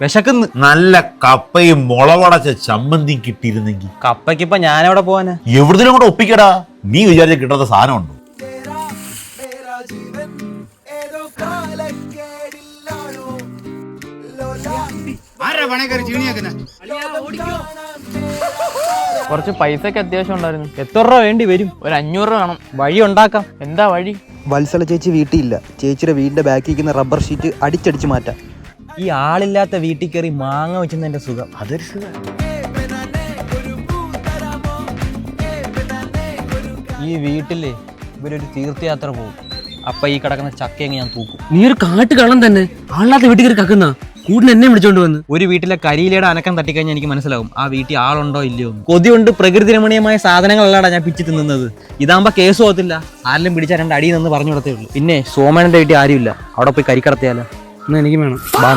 വിശക്കുന്ന്. നല്ല കപ്പയും മുളവടച്ച ചമ്മന്തിയും കിട്ടിയിരുന്നെങ്കിൽ. കപ്പയ്ക്കിപ്പോ ഞാനെവിടെ പോവാനാ? എവിടുന്നേലും കൂടെ ഒപ്പിക്കടാ. നീ വിചാരിച്ച കിട്ടാത്ത സാധനം ഉണ്ടോ? കുറച്ച് പൈസക്ക് അത്യാവശ്യം ഉണ്ടായിരുന്നു. എത്ര രൂപ വേണ്ടി വരും? ഒരു 500 രൂപ വേണം. വഴി ഉണ്ടാക്കാം. എന്താ വഴി? വത്സല ചേച്ചി വീട്ടിലില്ല. ചേച്ചിയുടെ വീടിന്റെ ബാക്കിൽ ഇരിക്കുന്ന റബ്ബർ ഷീറ്റ് അടിച്ചടിച്ച് മാറ്റാം. ഈ ആളില്ലാത്ത വീട്ടിൽ കയറി മാങ്ങ വെച്ചെന്നെ സുഖം. അതൊരു സുഖം. ഈ വീട്ടില് ഇവരൊരു തീർത്ഥയാത്ര പോകും. അപ്പൊ ഈ കിടക്കുന്ന ചക്കയെങ്ങ് ഞാൻ തൂക്കും. നീ ഒരു കാട്ട് കള്ളം തന്നെ. ആളില്ലാത്ത വീട്ടിൽ കയറി കക്കുന്ന കൂടിന് എന്നെ വിളിച്ചോണ്ട് വന്ന്. ഒരു വീട്ടിലെ കരിയിലയുടെ അനക്കം തട്ടിക്കഴിഞ്ഞാൽ എനിക്ക് മനസ്സിലാവും ആ വീട്ടിൽ ആളുണ്ടോ ഇല്ലയോ. കൊതി കൊണ്ട് പ്രകൃതി രമണീയമായ സാധനങ്ങളല്ലാടാ ഞാൻ പിച്ചി തിന്നുന്നത്. ഇതാകുമ്പോ കേസ് പോകത്തില്ല. ആരെങ്കിലും പിടിച്ചാൽ 2 അടി നിന്ന് പറഞ്ഞു കൊടുത്തേ ഉള്ളൂ. പിന്നെ സോമനന്റെ വീട്ടിൽ ആരുമില്ല. അവിടെ പോയി കരിക്കടത്തിയാലോ? എന്നാ എനിക്ക് വേണം. ബാ.